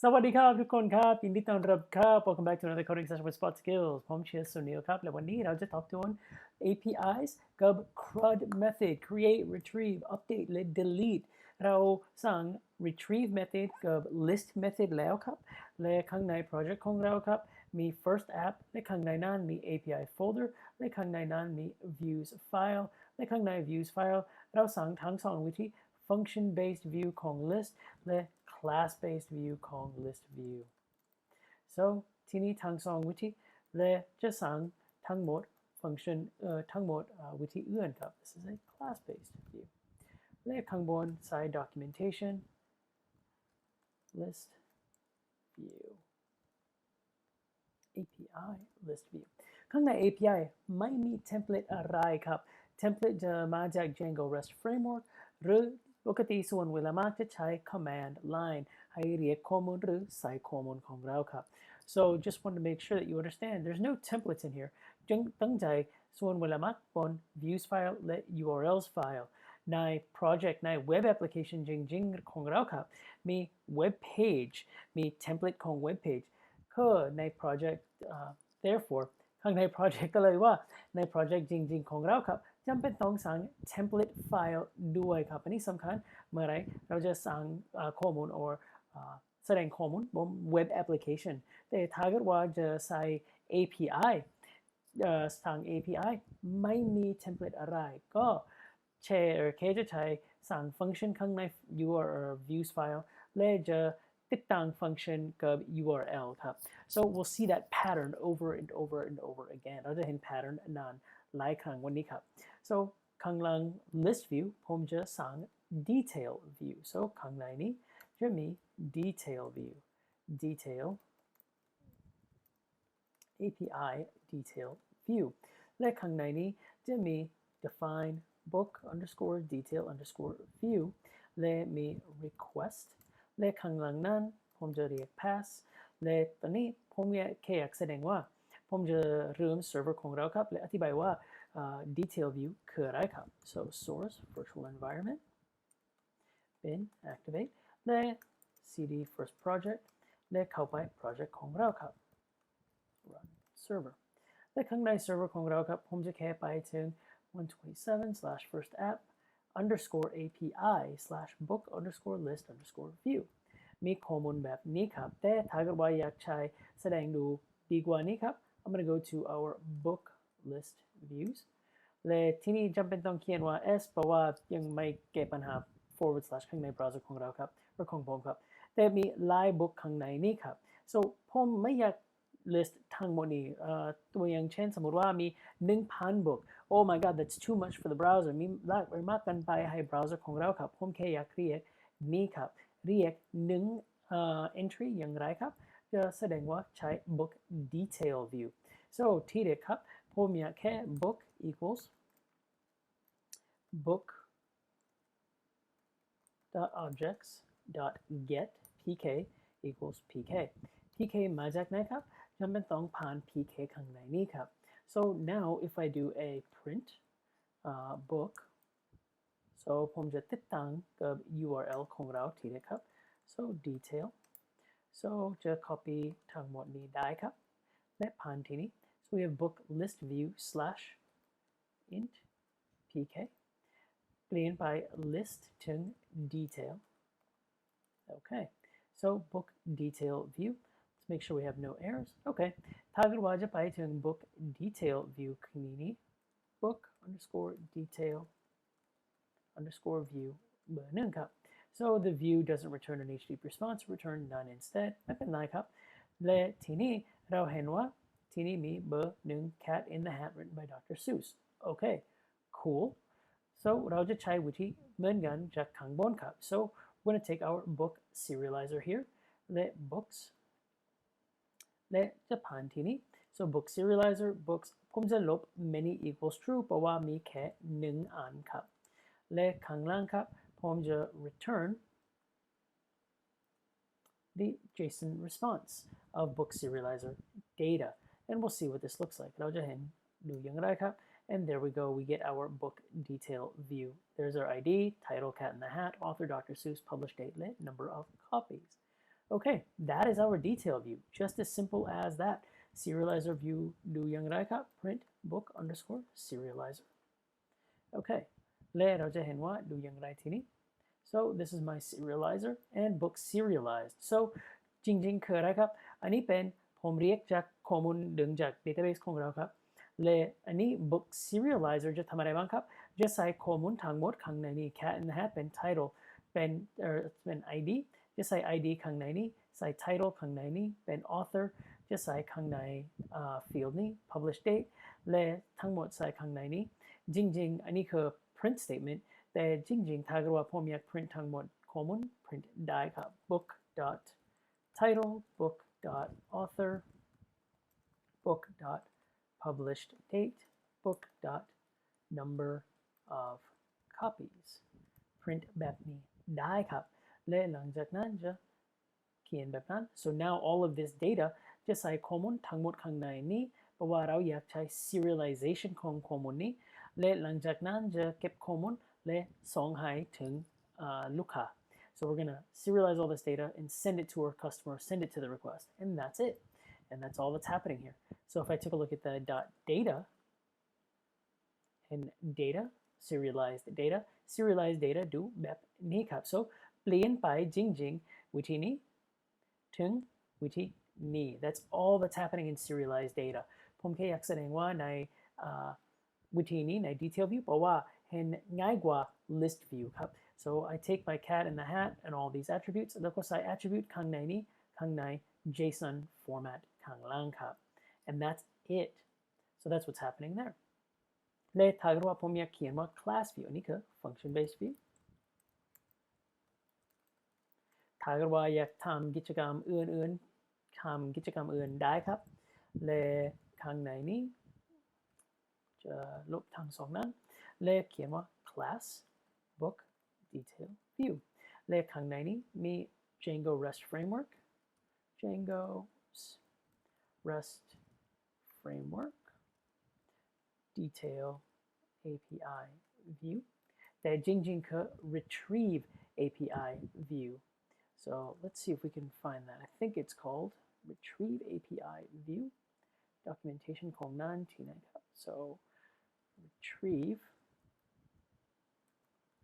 สวัสดีครับทุกคนครับยินดีต้อนรับครับ Welcome back to another coding session with Spot Skills ผมชื่อสุนิลครับและวันนี้เราจะทบทวน APIs กับ CRUD method create retrieve update และ delete เราสั่ง retrieve method กับ list method แล้วครับและข้างใน project ของเราครับมี first app และข้างในนั้นมี API folder และข้างในนั้นมี views file และข้างใน views file เราสั่งทั้งสองวิธี function based view ของ list และ class based view ของ list view so ที่นี้ทั้งสองวิธีและจะสั่งทั้งหมด function ทั้งหมดวิธีอื่นครับ this is a class based view และข้างบนใส่ documentation list view API list view ข้างใน API ไม่มี template อะไรครับ template จะมาจาก Django REST framework หรือปกติส่วนเวลามากจะใช้ command line ให้เรียกข้อมูลหรือใส่ข้อมูลของเราครับ so just want to make sure that you understand there's no templates in here จึงตั้งใจส่วนเวลามากบน views file และ urls file ใน project ใน web application จริงๆของเราครับมี web page มี template ของ web page คือใน project therefore ข้างใน project ก็เลยว่าใน project จริงๆของเราครับจำเป็นต้องสั่ง template file ด้วยครับอันนี้สำคัญเมื่อไรเราจะสั่งข้อมูล or แสดงข้อมูลบน web application แต่ถ้าเกิดว่าจะใส่ API สั่ง API ไม่มี template อะไรก็แค่จะใช้สั่ง function ข้างใน URL views file และจะติดตั้ง function กับ URL ครับ so we'll see that pattern over and over and over again เราจะเห็น pattern นานหลายครั้งวันนี้ครับ so ข้างหลัง list view ผมจะสั่ง detail view so ข้างในนี้จะมี detail view detail API detail view และข้างในนี้จะมี define book underscore detail underscore view และมี request และข้างหลังนั้นผมจะเรียก pass และตอนนี้ผมแค่อยากแสดงว่าผมจะเริ่ม server ของเราครับและอธิบายว่า detail view คืออะไรครับ so source virtual environment bin activate และ cd first project และเข้าไป project ของเราครับ run server และข้างใน server ของเราครับผมจะแค่ไปถึง 127/first app underscore API slash book underscore list underscore view มีข้อมูลแบบนี้ครับแต่ถ้าเกิดว่าอยากใช้แสดงดูดีกว่านี้ครับ I'm going to go to our book list views และที่นี่จำเป็นต้องเขียนว่า s เพราะว่ายังไม่แก้ปัญหา forward slash ข้างใน browser ของเราครับหรือของผมครับแต่มี line book ข้างในนี้ครับ so ผมไม่อยาก list ทั้งหมดนี้ตัวอย่างเช่นสมมติว่ามี 1,000 book oh my god that's too much for the browser มีมากเกินไปให้ browser ของเราครับผมแค่อยากเรียกนี้ครับเรียกentry อย่างไรครับจะแสดงว่าใช้ book detail view so ที่เด็กครับผมอยากแค่ book equals book objects get pk equals pk มาจากไหนครับจำเป็นต้องผ่าน pk ข้างในนี้ครับ so now if I do a print book so ผมจะติดตั้งกับ URL ของเราทีเดียวครับ so detail so จะ copy ทั้งหมดนี้ได้ครับและผ่านทีนี้ so we have book list view slash int pk เปลี่ยนไป list ถึง detail okay so book detail view let's make sure we have no errors okay ถ้าเกิดว่าจะไปถึง book detail view นี้ book underscore detail underscore view เบอร์หนึ่งครับ so the view doesn't return an HTTP response return none instead ไม่เป็นไรครับและทีนี้เราเห็นว่าที่นี่มีเบอร์หนึ่ง cat in the hat written by Dr. Seuss okay cool so เราจะใช้วิธีเหมือนกันจากข้างบนครับ so we're going to take our book serializer here let books และจะผ่านทีนี้ so book serializer books ผมจะลบ many equals true เพราะว่ามีแค่หนึ่งอันครับและข้างล่างครับผมจะ return the JSON response of book serializer data and we'll see what this looks like เราจะเห็นดูอย่างไรครับ and there we go we get our book detail view there's our ID title cat in the hat author Dr. Seuss published date lit number of copies Okay, that is our detail view, just as simple as that. Serializer view ดูอย่างไรครับ print book underscore serializer. Okay, และเราจะเห็นว่าดูอย่างไรทีนี้ so this is my serializer and book serialized. so จริงๆคืออะไรครับอันนี้เป็นผมเรียกจากข้อมูลดึงจาก database ของเราครับและอันนี้ book serializer จะทำอะไรบ้างครับจะใส่ข้อมูลทั้งหมดข้างในนี้ cat in the hat เป็น title เป็น ID จะใส่ ID ข้างในนี้ใส่ title ข้างในนี้เป็น author จะใส่ข้างใน field นี้ publish date และทั้งหมดใส่ข้างในนี้จริงๆอันนี้คือ print statement แต่จริงๆถ้าเกิดว่าผมอยาก print ทั้งหมดข้อมูล print ได้ครับ book dot title book dot author book dot published date book dot number of copies print แบบนี้ได้ครับและหลังจากนั้นจะเขียนแบบนั้น so now all of this data จะใส่ข้อมูลทั้งหมดข้างในนี้เพราะว่าเราอยากใช้ serialization ของข้อมูลนี้และหลังจากนั้นจะเก็บข้อมูลและส่งให้ถึงลูกค้า so we're gonna serialize all this data and send it to our customer send it to the request and that's it and that's all that's happening here so if I take a look at the data and data serialized data ดูแบบนี้ครับ so เปลี่ยนไปจริงๆวิธีนี้ถึงวิธีนี้ that's all that's happening in serialized data ผมแค่อยากแสดงว่าในวิธีนี้ใน detail view เพราะว่าเห็นง่ายกว่า list view ครับ so I take my cat in the hat and all these attributes แล้วก็ใส่ attribute ข้างในนี้ข้างใน JSON format ข้างล่างครับ and that's it so that's what's happening there และถ้าเกิดว่าผมอยากเขียนว่า class view อันนี้คือ function based view ถ้าเกิดว่าอยากทำกิจกรรมอื่นๆทำกิจกรรมอื่นได้ครับและข้างในนี้จะลบทั้งสองนั้นและเขียนว่า class book detail view และข้างในนี้มี Django REST framework Django REST framework detail API view แต่จริงๆคือ retrieve API view so let's see if we can find that I think it's called retrieve API view documentation ของนั้นที่ไหนครับ so retrieve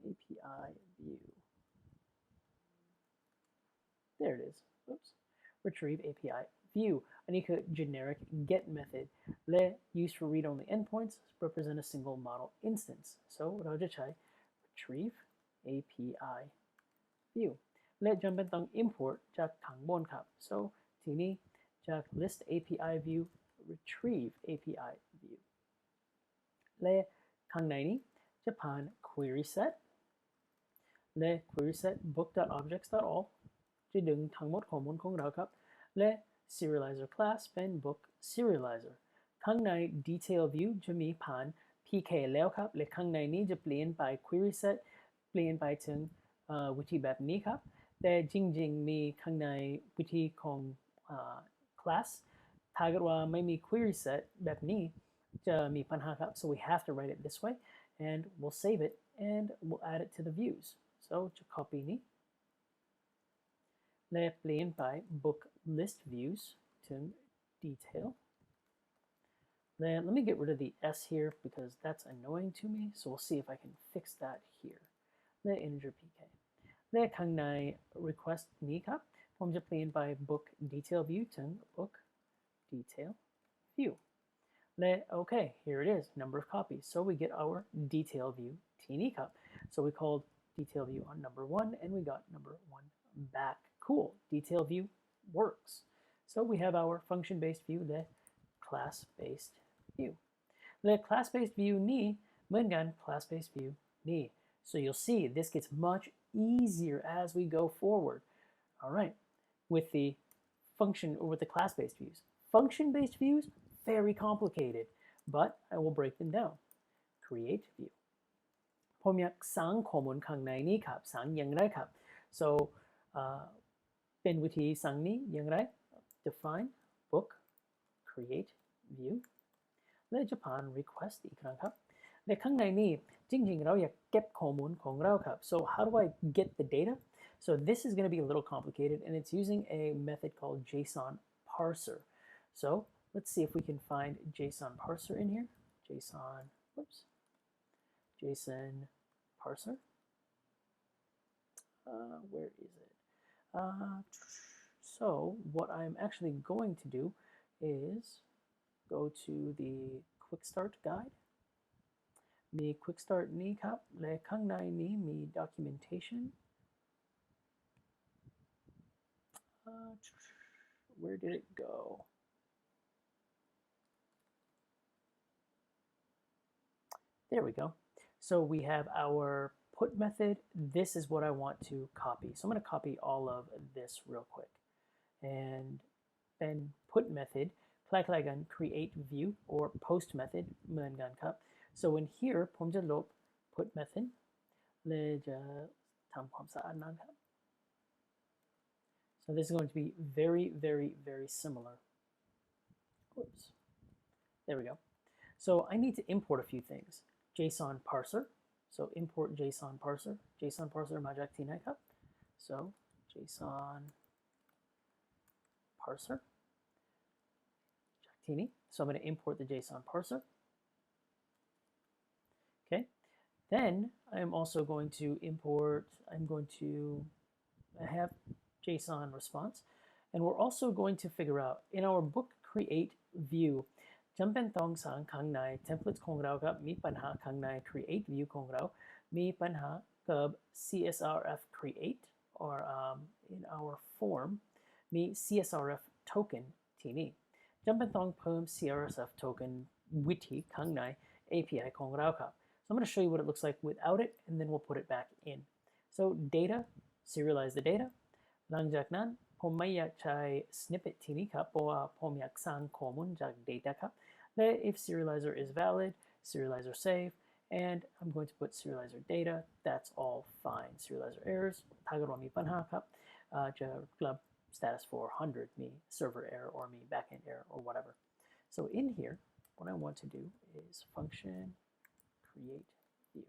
API view there it is oops retrieve API view อันนี้คือ generic get method และ used for read only endpoints represent a single model instance so เราจะใช้ retrieve API view และจำเป็นต้อง import จากข้างบนครับ so ทีนี้จาก list API view retrieve API view และข้างในนี้จะผ่าน query set และ query set book.objects.all จะดึงทั้งหมดข้อมูลของเราครับและ serializer class เป็น book serializer ข้างใน detail view จะมีผ่าน pk แล้วครับและข้างในนี้จะเปลี่ยนไป query set เปลี่ยนไปถึงวิธีแบบนี้ครับแต่จริงๆมีข้างในวิธีของ class ถ้าเกิดว่าไม่มี query set แบบนี้จะมีปัญหาครับ so we have to write it this way and we'll save it and we'll add it to the views so จะ copy นี้และเปลี่ยนไป book list views ถึง detail then let me get rid of the s here because that's annoying to me so we'll see if I can fix that here และ integer pk และข้างใน request นี้ครับผมจะเปลี่ยนไป book detail view ถึง book detail view okay here it is number of copies so we get our detail view teeny cup so we called detail view on number 1 and we got number 1 back cool detail view works so we have our function based view the class based view the class based view นี้เหมือนกัน class based view นี้ so you'll see this gets much easier as we go forward all right with the function or with the class based views function based views very complicated but I will break them down create view ผมอยากสร้างข้อมูลข้างในนี้ครับสร้างอย่างไรครับ so เป็นวิธีสร้างนี้อย่างไร define book create view และจะผ่าน request อีกครั้งครับในข้างในนี้จริงๆเราอยากเก็บข้อมูลของเราครับ so how do I get the data So this is going to be a little complicated, and it's using a method called JSON parser. So let's see if we can find JSON parser in here. JSON parser. Where is it? So what I'm actually going to do is go to the quick start guide. มี quick start นี้ครับและข้างในนี้มี documentation. Where did it go? There we go. So we have our put method. This is what I want to copy. So I'm going to copy all of this real quick. And then put method, คล้ายๆกัน create view or post method เหมือนกันครับ. So in here ผมจะลบ put method และจะทำความสะอาดนะครับ. So this is going to be very, very, very similar. Oops. There we go. So I need to import a few things. JSON parser. So import JSON parser. JSON parser มาจากที่ไหนครับ? So JSON parser. จากที่นี้. So I'm going to import the JSON parser. Okay. Then I'm also going to import, I'm going to have JSON response. And we're also going to figure out in our book create view จำเป็นต้องสร้างข้างใน template ของเราครับมีปัญหาข้างใน create view ของเรามีปัญหากับ CSRF create or in our form มี CSRF token ที่นี่จำเป็นต้องเพิ่ม CSRF token วิธีข้างใน API ของเราครับ. So I'm going to show you what it looks like without it, and then we'll put it back in. So data, serialize the data. หลังจากนั้นผมไม่อยากใช้ snippet ที่นี้ครับเพราะว่าผมอยากสร้างข้อมูลจาก data ครับ.และ if serializer is valid, serializer save, and I'm going to put serializer data. That's all fine. Serializer errors ถ้าเกิดว่ามีปัญหาครับจะกลับ status 400 มี server error or มี backend error or whatever. So in here, what I want to do is function create view.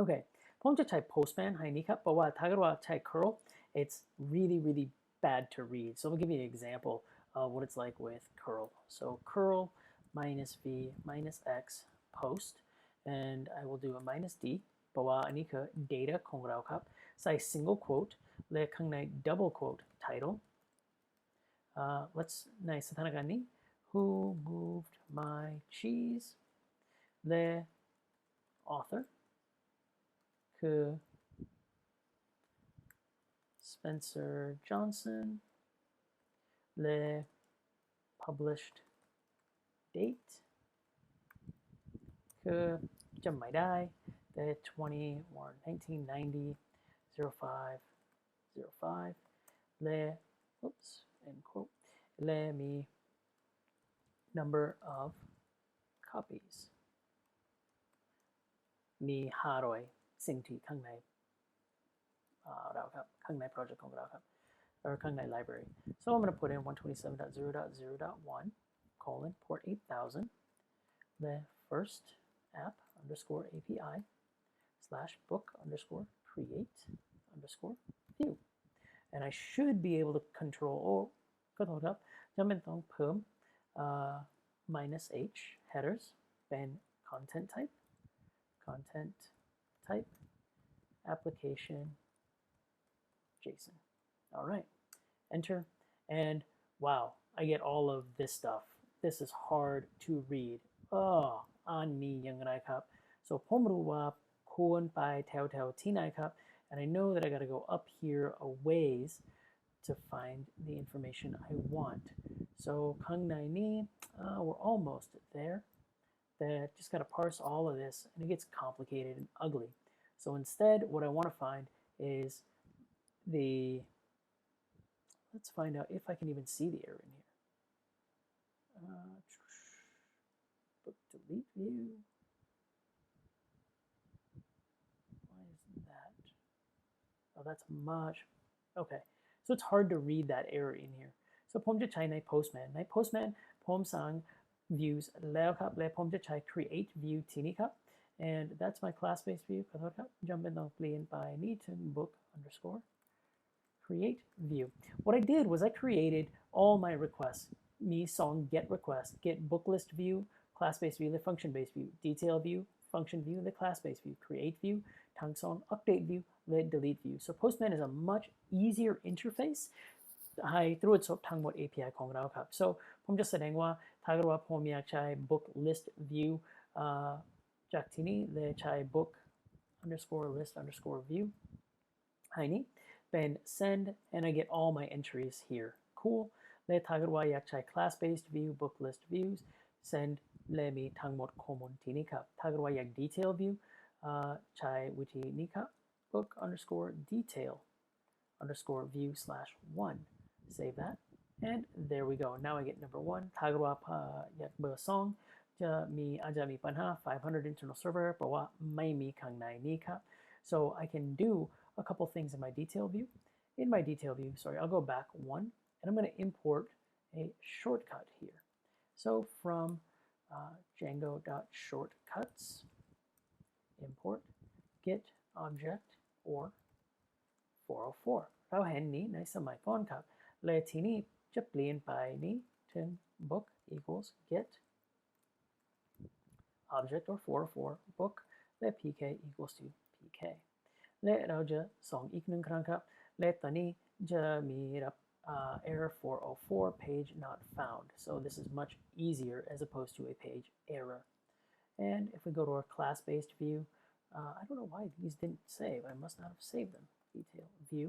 Okay, ผมจะใช้ postman ให้นี้ครับเพราะว่าถ้าเกิดว่าใช้ curl, it's really, really bad to read. So I'll give you an example of what it's like with curl. So curl minus v minus x post, and I will do a minus d เพราะว่าอันนี้คือ data ของเราครับใส่ single quote และข้างใน double quote title. Let's ในสถานการณ์นี้ who moved my cheese และ author คือ Spencer Johnson และ published date คือจำไม่ได้แต่ 20 or 1990 05 และ oops end quote และมี number of copies มี500สิ่งที่ข้างในเราครับข้างใน project ของเราครับ or ข้างใน library. So I'm going to put in 127.0.0.1 colon port 8000 the first app underscore API slash book underscore create underscore view. And I should be able to control,ก็โทษครับจำเป็นต้องเพิ่มminus h headers เป็น content type application JSON. All right, enter, and wow, I get all of this stuff. This is hard to read. อ่านนี้ยังไงครับ so ผมรู้ว่าควรไปแถวๆที่ไหนครับ and I know that I got to go up here a ways to find the information I want. So ข้างในนี้ we're almost there. That just got to parse all of this, and it gets complicated and ugly. So instead, what I want to find is let's find out if I can even see the error in here. Book delete view. Why isn't that? Oh, that's much. Okay, so it's hard to read that error in here. So ผมจะใช้ใน postman ใน postman ผมสั่ง views แล้วครับและผมจะใช้ create view ที่นี้ครับand that's my class-based view ขอโทษครับจำเป็นต้องเปลี่ยนไปนี่ถึง book underscore create view. What I did was I created all my requests. Me song get request, get book list view, class-based view, the function-based view, detail view, function view, the class-based view, create view, tang song, update view, the delete view. So Postman is a much easier interface ให้ตรวจสอบทั้งหมด API ของเราครับ so ผมจะแสดงว่าถ้าเกิดว่าผมอยากใช้ book list view จากที่นี่เลยใช้ book underscore list underscore view ให้นี้เป็น send and I get all my entries here cool เลยถ้าเกิดว่าอยากใช้ class based view book list views send เลยมีทั้งหมดข้อมูลที่นี่ครับถ้าเกิดว่าอยาก detail view ใช้วิธีนี้ครับ book underscore detail underscore view slash 1 save that and there we go now I get number 1ถ้าเกิดว่าอยากเบอร์2อาจจะมีปัญหา500 internal server เพราะว่าไม่มีข้างในนี้ครับ so I can do a couple things in my detail view sorry I'll go back one and I'm going to import a shortcut here so from Django.shortcuts import get object or 404เราเห็นนี้ในสมัยก่อนครับเลยทีนี้จะเปลี่ยนไปนี้ถึง book equals get object or 404 book และ pk equals to pk และเราจะส่องอีกหนึ่งครั้งครับและตอนนี้จะมีรับ error 404 page not found so this is much easier as opposed to a page error and if we go to our class-based view I don't know why these didn't save I must not have saved them detail view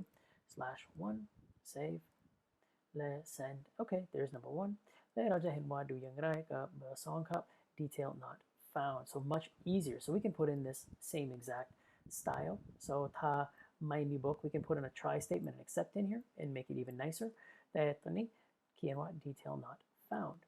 /1 save และ send okay there's number 1และเราจะเห็นว่าดูอย่างไรกับเบอร์2ครับ detail not found so much easier so we can put in this same exact style so ถ้าไม่มี book we can put in a try statement and except in here and make it even nicer แต่ตอนนี้เขียนว่า detail not found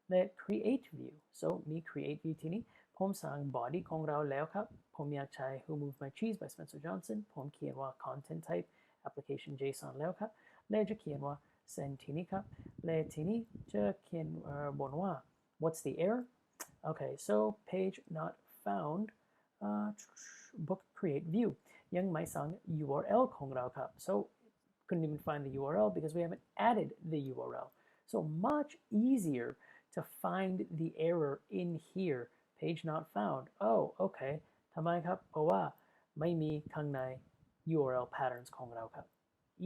และ create view so มี create view ที่นี้ผมสั่ง body ของเราแล้วครับผมอยากใช้ Who Moved My Cheese by Spencer Johnson ผมเขียนว่า content type application JSON แล้วครับและจะเขียนว่า send ที่นี้ครับและที่นี้จะเขียนบนว่า what's the error okay so page not found book create view ยังไม่สั่ง URL ของเราครับ so couldn't even find the URL because we haven't added the URL so much easier to find the error in here page not found oh okay ทำไมครับเพราะว่าไม่มีข้างใน URL patterns ของเราครับ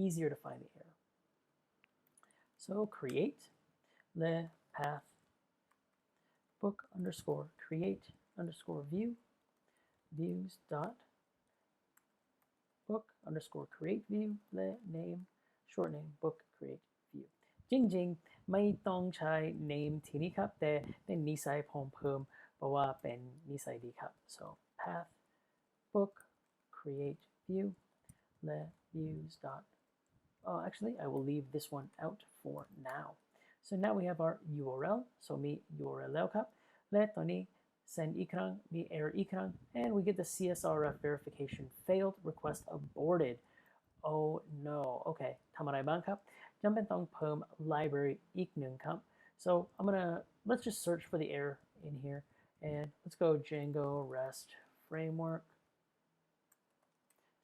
easier to find the error so create the path book underscore create underscore view views dot book underscore create viewและ name short name book create view จริงๆไม่ต้องใช้ name ที่นี้ครับแต่เป็นนิสัยผมเพิ่มเพราะว่าเป็นนิสัยดีครับ so path book create viewและ views dot oh actually I will leave this one out for now so now we have our URL so มี URL แล้วครับและตอนนี้ send อีกครั้งมี error อีกครั้ง and we get the CSRF verification failed request aborted oh no okay ทำอะไรบ้างครับจำเป็นต้องเพิ่ม library อีกหนึ่งครับ so let's just search for the error in here and let's go Django REST framework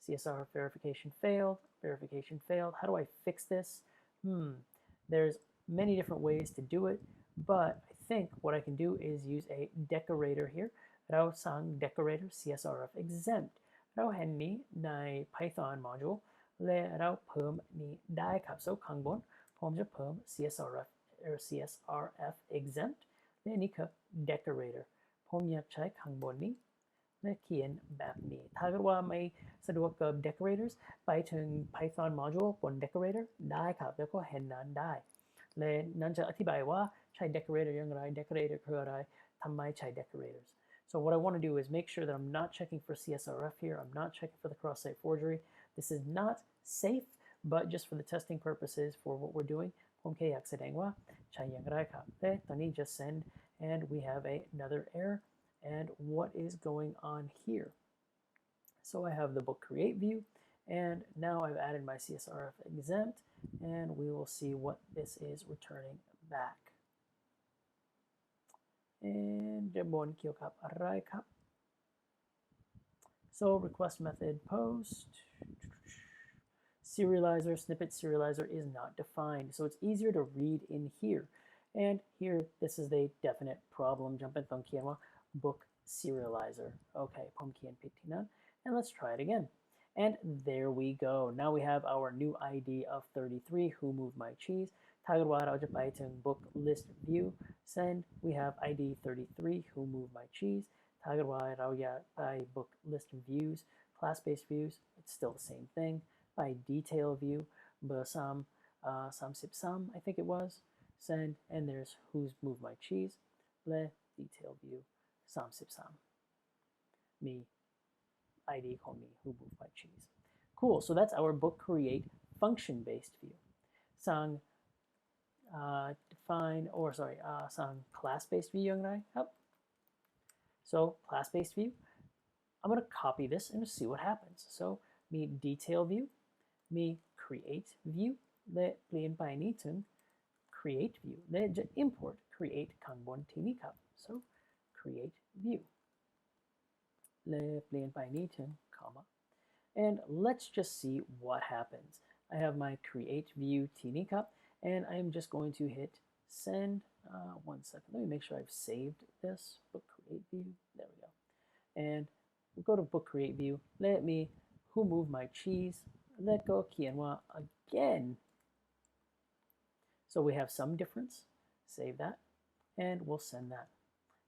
CSRF verification failed how do I fix this there's many different ways to do it but I think what I can do is use a decorator here เราสั่ง decorator CSRF exempt เราเห็นนี้ใน Python module และเราเพิ่มนี้ได้ครับ so ข้างบนผมจะเพิ่ม CSRF exempt และนี่คือ decorator ผมอยากใช้ข้างบนนี้และเขียนแบบนี้ถ้าเกิดว่าไม่สะดวกกับ decorators ไปถึง Python module บน decorator ได้ครับแล้วก็เห็นนั้นได้และนั้นจะอธิบายว่าใช้ decorator อย่างไร decorator คืออะไรทำไมใช้ decorators so what I want to do is make sure that I'm not checking for CSRF here I'm not checking for the cross-site forgery this is not safe but just for the testing purposes for what we're doingผมแค่อยากแสดงว่าใช้อย่างไรครับและตอนนี้ just send and we have another error and what is going on here so I have the book create view and now I've added my CSRF exempt and we will see what this is returning back and จะบนเกี่ยวกับอะไรครับ so request method post serializer, snippet serializer is not defined, so it's easier to read in here. And here, this is a definite problem. Jump in tong kian wa book serializer. Okay, pom kian pitina. And let's try it again. And there we go. Now we have our new ID of 33, who moved my cheese. Book list view. Send, we have ID 33, who moved my cheese. By book list views, class-based views, it's still the same thing. By detail view, sam sip, I think it was. Send, and there's who's moved my cheese. Le detail view, sam sip, me. ID call me who moved my cheese. Cool, so that's our book create function-based view. Sang define, or sorry, sang class-based view yang rai. Yep. So class-based view, I'm going to copy this and see what happens. So me detail view, me create view, le plian by nitun create view, le import create kangbon tinikap. So create view. By Newton, comma, and let's just see what happens. I have my create view teeny cup, and I'm just going to hit send. 1 second, let me make sure I've saved this book create view. There we go. And we'll go to book create view. Let me who move my cheese. Let go kianwa again. So we have some difference. Save that, and we'll send that,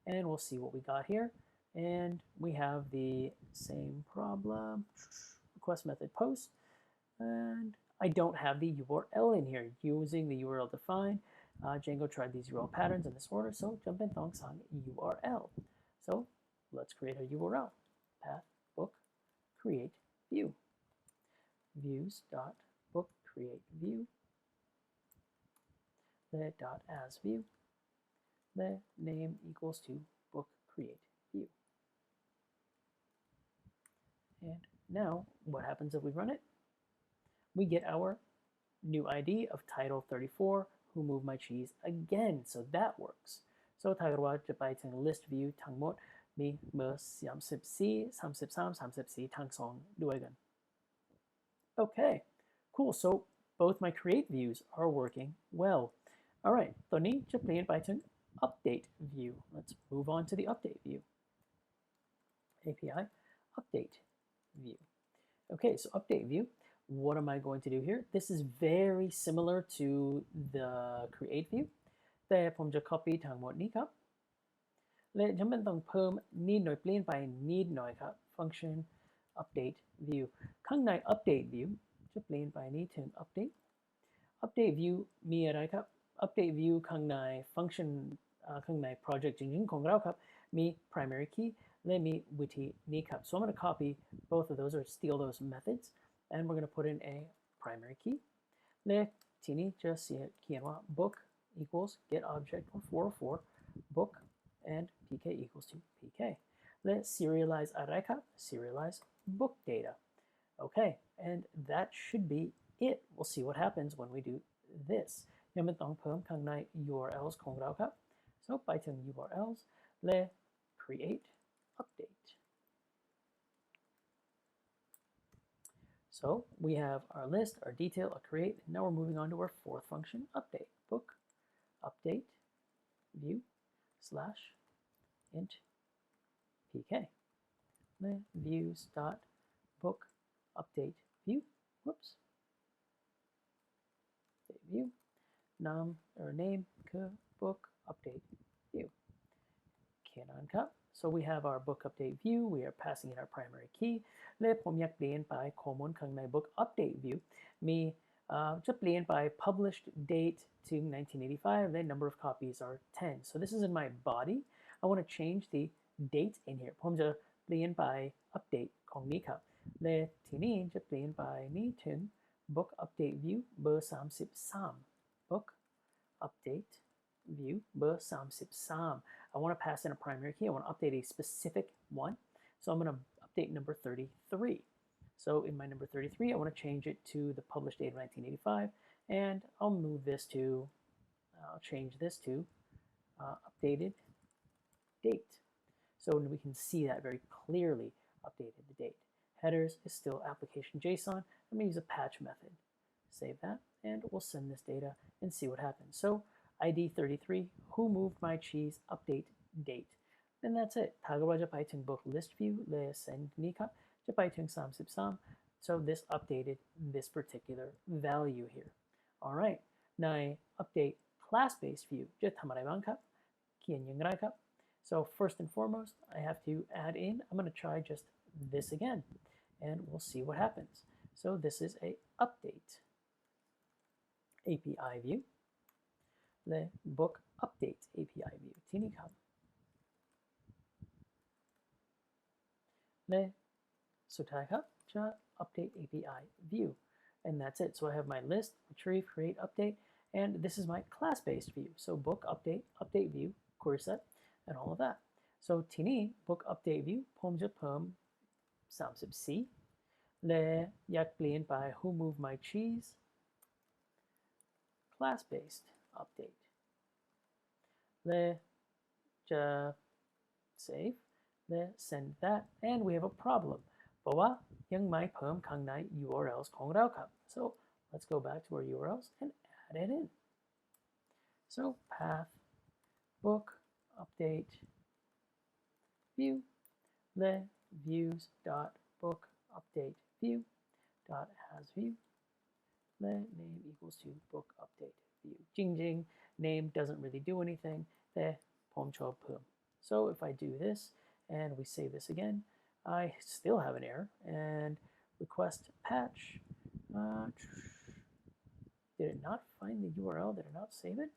and we'll see what we got here. And we have the same problem, request method post, and I don't have the URL in here. Using the URL define, Django tried these URL patterns in this order, so jump in thong sang URL. So let's create a URL, path book create view, views dot book create view, the dot as view, the name equals to book create view. And now, what happens if we run it? We get our new ID of title 34, who moved my cheese again. So that works. So tagarwa japai tang list view tang mot mi mer 34, 33, 34 tang song duegan. Okay, cool. So both my create views are working well. All right, toni japai by tang update view. Let's move on to the update view. API update view. Okay, so update view. What am I going to do here? This is very similar to the create view. แต่ผมจะ copy ทั้งหมดนี้ครับและจำเป็นต้องเพิ่มนิดหน่อยเปลี่ยนไปนิดหน่อยครับ function update view ข้างใน update view จะเปลี่ยนไปนี้ถึง update view มีอะไรครับ update view ข้างใน function ข้างใน project จริงๆของเราครับมี primary key let me witty kneecap. So I'm going to copy both of those or steal those methods, and we're going to put in a primary key. Le tini just see it kianwa book equals get object 404 book and pk equals to pk. Let's serialize araika, serialize book data. Okay, and that should be it. We'll see what happens when we do this. Yamatong pum kang nai URLs kong rao kap. So by URLs, le create update. So we have our list, our detail, our create, and now we're moving on to our fourth function, update. Book, update, view, slash, int, pk. The views dot book, update, view, whoops. Update view, num, or name, book, update, view. Canon cup. So we have our book update view. We are passing in our primary key. และผมอยากเปลี่ยนไปข้อมูลข้างใน book update view มีจะเปลี่ยนไป published date to 1985 the number of copies are 10. So this is in my body. I want to change the date in here. ผมจะเปลี่ยนไป update ของนี้ครับและทีนี้จะเปลี่ยนไปนี้ถึง book update view เบอร์33 book update view เบอร์33 I want to pass in a primary key. I want to update a specific one. So I'm going to update number 33. So in my number 33, I want to change it to the published date of 1985. And I'll move this to, I'll change this to updated date. So we can see that very clearly, updated the date. headers is still application JSON. I'm going to use a patch method. Save that, and we'll send this data and see what happens. So ID 33, who moved my cheese, update date. And that's it. ถ้าเราจะไปถึง book list view และ send นี้ครับจะไปถึง33 so this updated this particular value here. All right. ใน update class based view จะทำอะไรบ้างครับเขียนอย่างไรครับ so first and foremost I have to add in, I'm going to try just this again and we'll see what happens. So this is a update API view และ book update API view ที่นี่ครับและสุดท้ายครับจะ update API view and that's it. So I have my list, retrieve, create, update, and this is my class-based view. So book update, update view, query set, and all of that. So ที่นี่ book update view ผมจะเพิ่ม34และอยากเปลี่ยนไป who moved my cheese class-based update และจะ save และ send that, and we have a problem. เพราะว่ายังไม่เพิ่มข้างใน URLs ของเราครับ so let's go back to our URLs and add it in. So path book update view และ views dot book update view dot has view และ name equals to book update view จริงๆ name doesn't really do anything แต่ผมชอบเพิ่ม so if I do this and we save this again, I still have an error and request patch. Did it not find the URL? Did it not save it?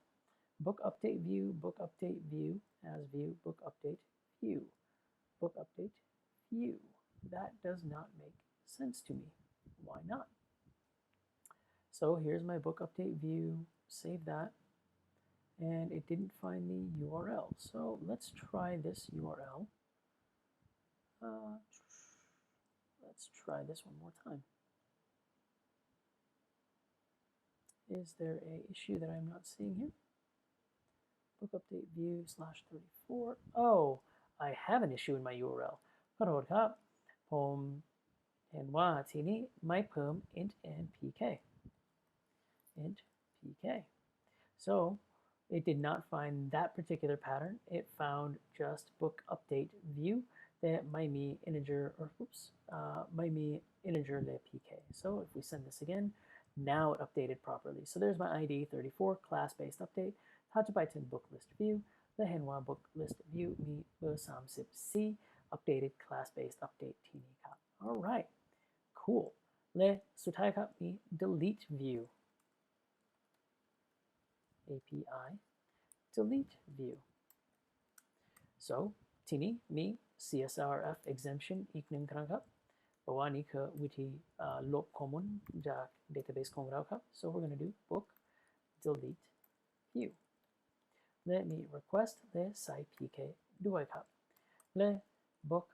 Book update view as view, book update view, book update view. That does not make sense to me. Why not? So here's my book update view, save that, and it didn't find the URL. So let's try this URL. Let's try this one more time. Is there a issue that I'm not seeing here? Book update view /34. Oh, I have an issue in my URL. ขอโทษครับผมเห็นว่าทีนี้ไม่เพิ่ม int and pk. int pk. So it did not find that particular pattern. It found just book update view that might be integer or might be integer the pk. So if we send this again, now it updated properly. So there's my ID 34 class-based update. ถ้าจะไปถึง book list view และเห็นว่า book list view มีเบอร์34 updated class-based update ที่นี่ครับ alright cool และสุดท้ายครับมี delete view API delete view. So ที่นี้มี CSRF exemption อีกหนึ่งครั้งครับเพราะว่านี่คือวิธีลบข้อมูลจาก database ของเราครับ so we're going to do book delete view และมี request และใส่ pk ด้วยครับและ book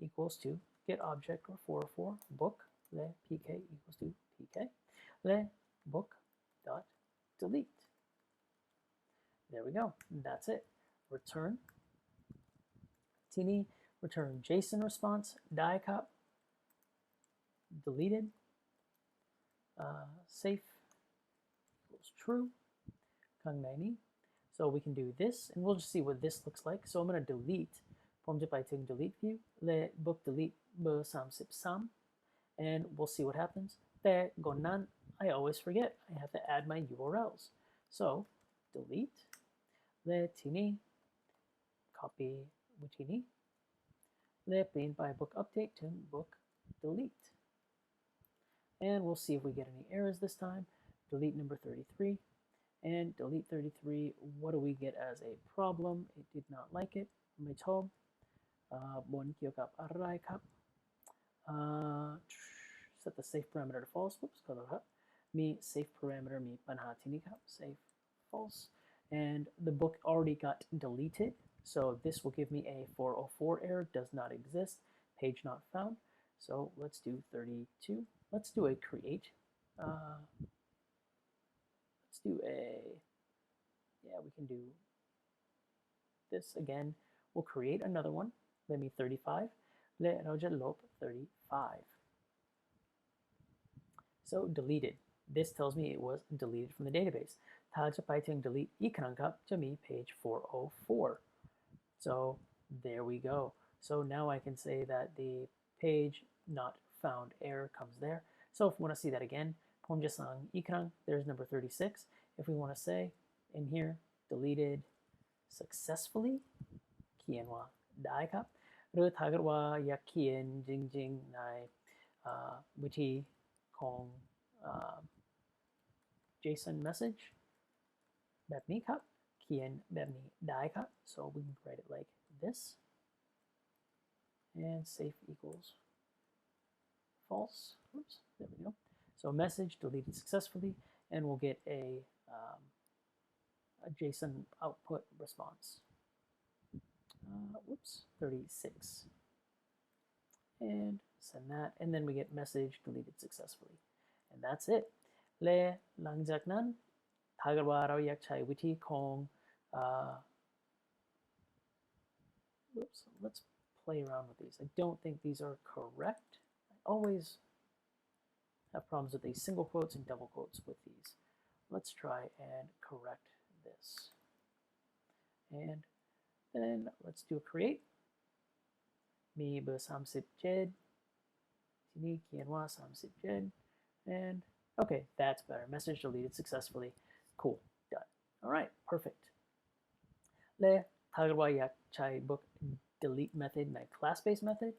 equals to get object or 404 book และ pk equals to pk และ book dot delete. There we go. That's it. Return. ที่นี่ return JSON response, die cup, deleted, safe equals true, ข้างในนี้ so we can do this and we'll just see what this looks like. So I'm going to delete, ผมจะไปถึง delete view และ book delete เบอร์33 and we'll see what happens. แต่ก่อนนั้น I always forget. I have to add my URLs. So delete, และที่นี้ copy วิธีนี้และเปลี่ยนไป book update to book delete. And we'll see if we get any errors this time. Delete number 33 and delete 33. What do we get as a problem? It did not like it. ไม่ชอบบนเกี่ยวกับอะไรครับ set the safe parameter to false. Whoops ขอโทษครับมี safe parameter มีปัญหาที่นี้ครับ safe false and the book already got deleted. So this will give me a 404 error, does not exist, page not found. So let's do 32. Let's do a create. Let's do a, yeah, we can do this again. We'll create another one. Let me 35. Letเราจะลบ 35. so deleted this tells me it was deleted from the database ถ้าจะไปถึง delete อีกครั้งครับจะมี page 404 so there we go so now I can say that the page not found error comes there so if we want to see that again ผมจะสั่งอีกครั้ง there's number 36 if we want to say in here deleted successfully เขียนว่าได้ครับหรือถ้าเกิดว่าอยากเขียนจริงๆในวิธีของ JSON message แบบนี้ครับเขียนแบบนี้ได้ครับ so we can write it like this and safe equals false oops there we go so message deleted successfully and we'll get a JSON output response whoops 36 and send that and then we get message deleted successfully and that's it และหลังจากนั้นถ้าเกิดว่าเราอยากใช้วิธีของ oops let's play around with these I don't think these are correct I always have problems with these single quotes and double quotes with these let's try and correct this and then let's do a create มีเบอร์37ทีนี้เขียนว่า37 and okay that's better message deleted successfully cool done all right perfect และถ้าเกิดว่าอยากใช้ book delete method ใน class based method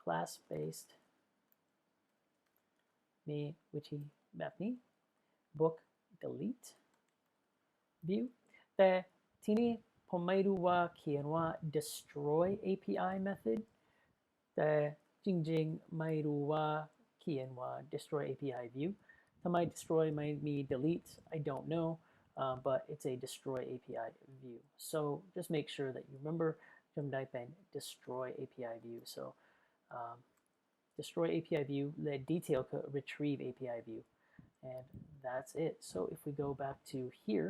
class based มีวิธีแบบนี้ book delete view แต่ทีนี้ผมไม่รู้ว่าเขียนว่า destroy API method แต่จริงๆไม่รู้ว่าเขียนว่า destroy API view ทำไม destroy ไม่มี delete I don't know but it's a destroy API view so just make sure that you remember จำได้เป็น destroy API view so destroy API view และ detail คือ retrieve API view and that's it so if we go back to here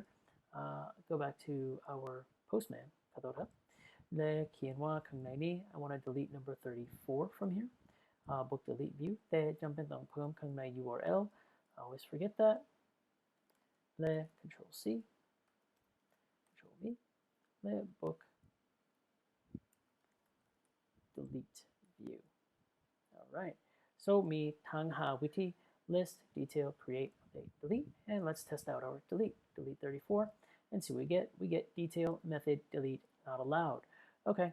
go back to our postman ขอโทษครับและเขียนว่าข้างในนี้ I want to delete number 34 from here book delete view แต่จำเป็นต้องเพิ่มข้างใน URL I always forget that และ control C control V และ book delete view alright so มีทั้ง5วิธี list detail create update delete and let's test out our delete 34 and see what we get detail method delete not allowed okay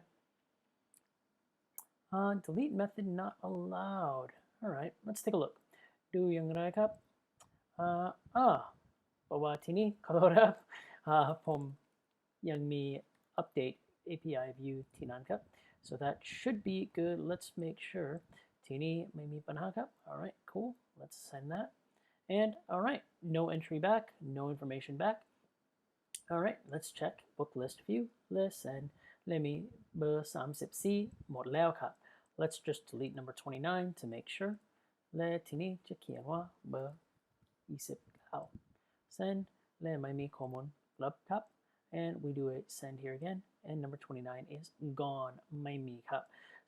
delete method not allowed all right let's take a look ดูอย่างไรครับเพราะว่าที่นี่ขอโทษครับผมยังมี update API view ที่นั่นครับ so that should be good let's make sure ที่นี่ไม่มีปัญหาครับ all right cool let's send that and all right no entry back no information back all right let's check book list view list and let me เบอร์34หมดแล้วครับ let's just delete number 29 to make sure และทีนี้จะเขียนว่าเบอร์29 send และไม่มีข้อมูลลบครับ and we do a send here again and number 29 is gone ไม่มีครับ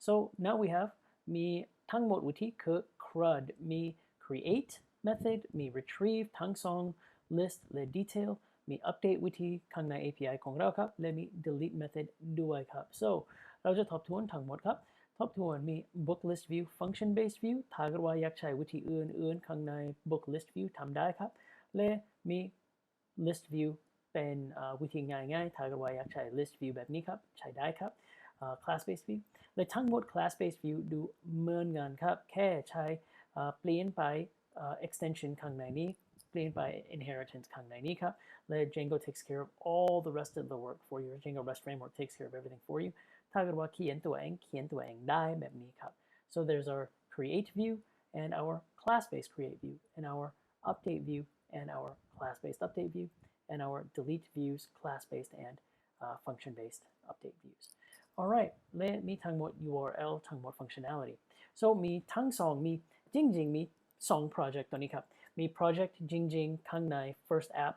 so now we have มีทั้งหมดวิธีคือ CRUD มี create method มี retrieve ทั้งสอง list และ detail มี update วิธีข้างใน API ของเราครับและมี delete method ด้วยครับ so เราจะทบทวนทั้งหมดครับทบทวนมี book list view function based view ถ้าเกิดว่าอยากใช้วิธีอื่นๆข้างใน book list view ทำได้ครับและมี list view เป็นวิธีง่ายๆถ้าเกิดว่าอยากใช้ list view แบบนี้ครับใช้ได้ครับclass based view และทั้งหมด class based view ดูเหมือนกันครับแค่ใช้เปลี่ยนไป extension ข้างในนี้เปลี่ยนไป inheritance ข้างในนี้ครับและ Django takes care of all the rest of the work for you Django REST framework takes care of everything for you ถ้าเกิดว่าเขียนตัวเองได้แบบนี้ครับ so there's our create view and our class based create view and our update view and our class based update view and our delete views class based and function based update views alright และมีทั้งหมด URL ทั้งหมด functionality so มีทั้งสองมีจริงๆมี2 project ตัวนี้ครับมี project จริงๆข้างใน first app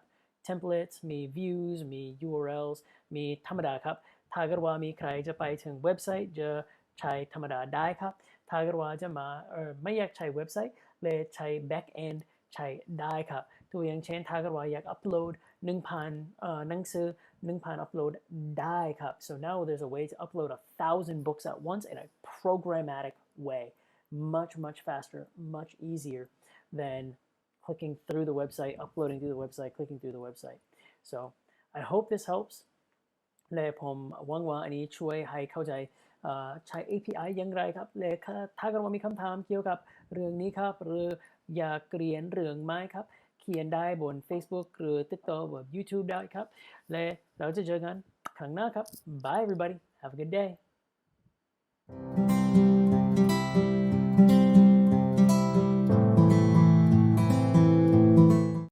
templates มี views มี URLs มีธรรมดาครับถ้าเกิดว่ามีใครจะไปถึงเว็บไซต์จะใช้ธรรมดาได้ครับถ้าเกิดว่าจะมาไม่อยากใช้เว็บไซต์เลยใช้ back end ใช้ได้ครับตัวอย่างเช่นถ้าเกิดว่าอยากอัปโหลดหนังสือ1,000อัปโหลดได้ครับ so now there's a way to upload 1,000 books at once in a programmatic way much faster much easier than clicking through the website uploading through the website clicking through the website so I hope this helps และผมหวังว่าอันนี้ช่วยให้เข้าใจใช้ API อย่างไรครับและถ้าเกิดว่ามีคำถามเกี่ยวกับเรื่องนี้ครับหรืออยากเรียนเรื่องไม้ครับเขียนได้บน Facebook หรือติดต่อบน YouTube ได้ครับและเราจะเจอกันครั้งหน้าครับ Bye everybody have a good day